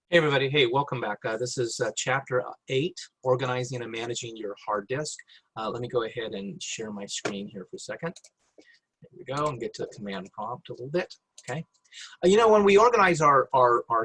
Hey everybody, hey, welcome back. This is chapter 8, organizing and managing your hard disk. Let me go ahead and share my screen here for a second. There we go, and get to the command prompt a little bit, okay? You know, when we organize our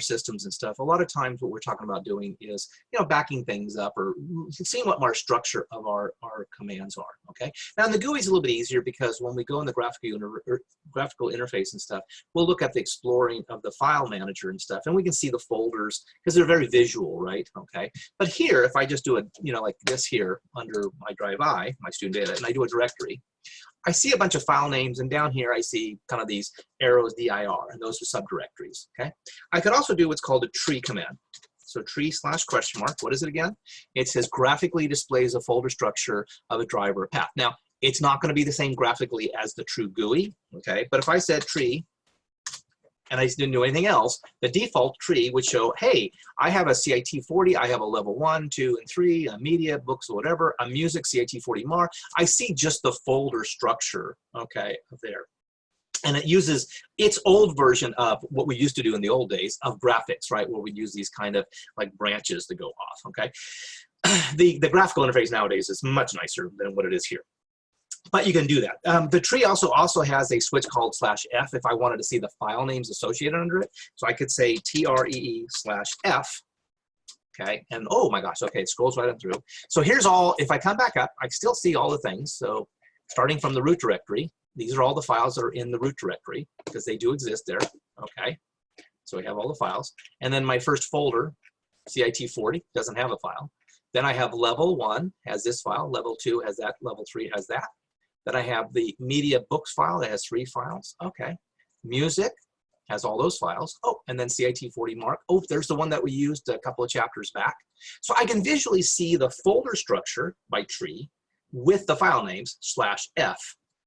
systems and stuff, a lot of times what we're talking about doing is, backing things up or seeing what our structure of our commands are, okay? Now, in the GUI is a little bit easier because when we go in the graphical interface and stuff, we'll look at the exploring of the file manager and stuff, and we can see the folders because they're very visual, right? Okay. But here, if I just do a, like this here under my drive I, my student data, and I do a directory, I see a bunch of file names, and down here I see kind of these arrows, dir, and those are subdirectories, okay? I could also do what's called a tree command. So tree /?, what is it again? It says graphically displays a folder structure of a drive or a path. Now, it's not going to be the same graphically as the true GUI, okay? But if I said tree, and I didn't do anything else, the default tree would show, hey, I have a CIT40, I have a level 1, 2, and 3, a media, books, or whatever, a music, CIT40 MAR. I see just the folder structure, okay, there. And it uses its old version of what we used to do in the old days of graphics, right, where we use these kind of like branches to go off, okay? The graphical interface nowadays is much nicer than what it is here. But you can do that. The tree also has a switch called /f if I wanted to see the file names associated under it. So I could say tree/f, okay? And oh my gosh, okay, it scrolls right on through. So here's all, if I come back up, I still see all the things. So starting from the root directory, these are all the files that are in the root directory because they do exist there, okay? So we have all the files. And then my first folder, CIT40, doesn't have a file. Then I have level 1 has this file, level 2 has that, level 3 has that. Then I have the media books file that has 3 files. Okay. Music has all those files. Oh, and then CIT40 mark. Oh, there's the one that we used a couple of chapters back. So I can visually see the folder structure by tree with the file names /f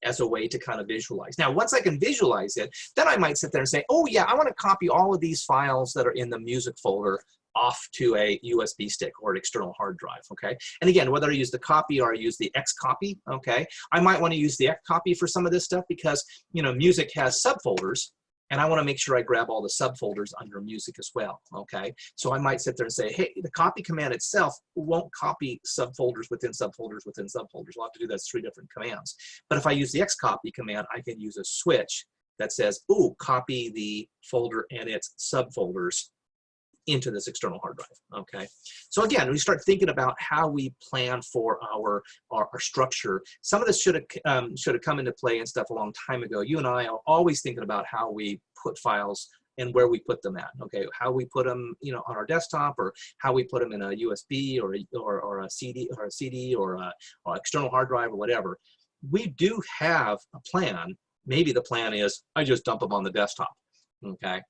as a way to kind of visualize. Now, once I can visualize it, then I might sit there and say, oh yeah, I want to copy all of these files that are in the music folder off to a USB stick or an external hard drive, okay? And again, whether I use the copy or I use the Xcopy, okay? I might want to use the Xcopy for some of this stuff because, music has subfolders, and I want to make sure I grab all the subfolders under music as well, okay? So I might sit there and say, hey, the copy command itself won't copy subfolders within subfolders within subfolders. We'll have to do that as 3 different commands. But if I use the Xcopy command, I can use a switch that says, ooh, copy the folder and its subfolders into this external hard drive, okay? So again, we start thinking about how we plan for our structure. Some of this should have come into play and stuff a long time ago. You and I are always thinking about how we put files and where we put them at, okay? How we put them, on our desktop, or how we put them in a USB or a CD or a external hard drive or whatever. We do have a plan. Maybe the plan is I just dump them on the desktop, okay?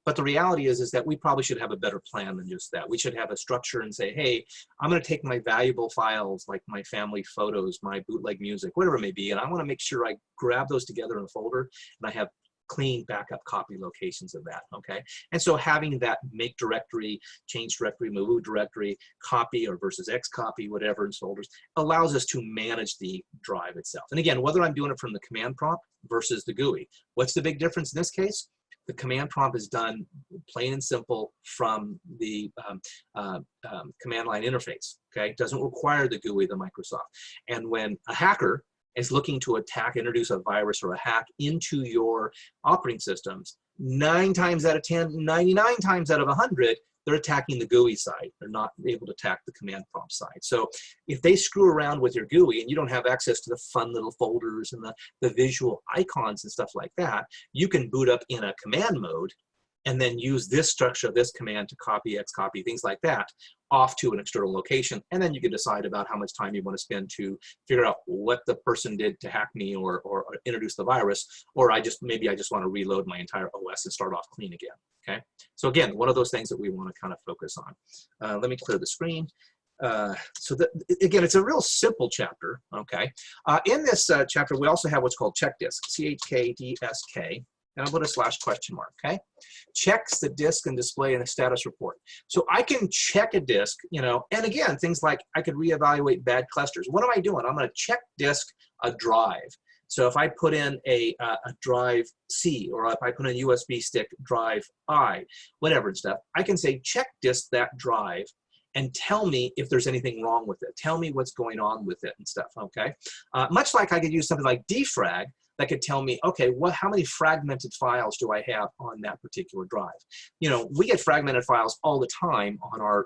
But the reality is that we probably should have a better plan than just that. We should have a structure and say, hey, I'm going to take my valuable files, like my family photos, my bootleg music, whatever it may be, and I want to make sure I grab those together in a folder, and I have clean backup copy locations of that, okay? And so having that make directory, change directory, move directory, copy or versus Xcopy, whatever in folders, allows us to manage the drive itself. And again, whether I'm doing it from the command prompt versus the GUI, what's the big difference in this case? The command prompt is done plain and simple from the command line interface, okay? It doesn't require the GUI, the Microsoft. And when a hacker is looking to attack, introduce a virus or a hack into your operating systems, 9 times out of 10, 99 times out of 100, they're attacking the GUI side. They're not able to attack the command prompt side. So if they screw around with your GUI and you don't have access to the fun little folders and the visual icons and stuff like that, you can boot up in a command mode and then use this structure, this command to copy, Xcopy, things like that, off to an external location. And then you can decide about how much time you want to spend to figure out what the person did to hack me or introduce the virus, or maybe I just want to reload my entire OS and start off clean again, okay? So again, one of those things that we want to kind of focus on. Let me clear the screen. Again, it's a real simple chapter, okay? In this chapter, we also have what's called check disk, CHKDSK. And I'll put a /?, okay? Checks the disk and display in a status report. So I can check a disk, and again, things like I could reevaluate bad clusters. What am I doing? I'm going to check disk a drive. So if I put in a drive C, or if I put in a USB stick drive I, whatever and stuff, I can say check disk that drive and tell me if there's anything wrong with it. Tell me what's going on with it and stuff, okay? Much like I could use something like defrag that could tell me, okay, how many fragmented files do I have on that particular drive? You know, we get fragmented files all the time on our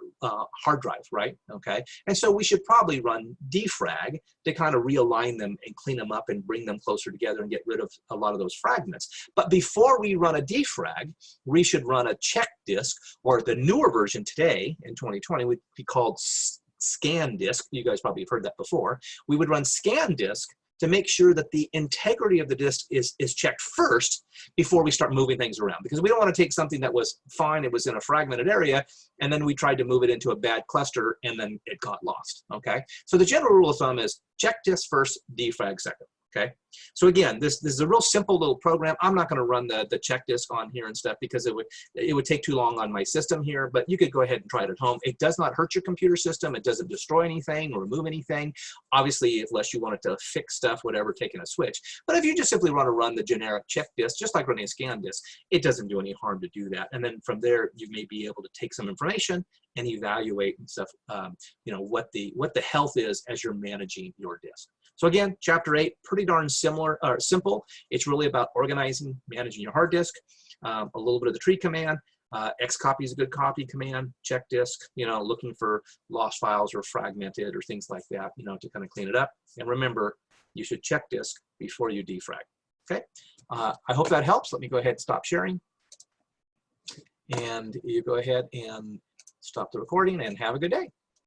hard drive, right? Okay, and so we should probably run defrag to kind of realign them and clean them up and bring them closer together and get rid of a lot of those fragments. But before we run a defrag, we should run a check disk, or the newer version today in 2020 would be called scan disk. You guys probably have heard that before. We would run scan disk to make sure that the integrity of the disk is checked first before we start moving things around. Because we don't want to take something that was fine, it was in a fragmented area, and then we tried to move it into a bad cluster and then it got lost, okay? So the general rule of thumb is check disk first, defrag second. Okay, so again, this is a real simple little program. I'm not going to run the check disk on here and stuff because it would take too long on my system here, but you could go ahead and try it at home. It does not hurt your computer system. It doesn't destroy anything or remove anything. Obviously, unless you want it to fix stuff, whatever, taking a switch. But if you just simply want to run the generic check disk, just like running a scan disk, it doesn't do any harm to do that. And then from there, you may be able to take some information and evaluate and stuff, you know, what the health is as you're managing your disk. So again, chapter 8, pretty darn similar or simple. It's really about organizing, managing your hard disk, a little bit of the tree command. Xcopy is a good copy command, check disk, you know, looking for lost files or fragmented or things like that, you know, to kind of clean it up. And remember, you should check disk before you defrag. Okay, I hope that helps. Let me go ahead and stop sharing. And you go ahead and stop the recording and have a good day.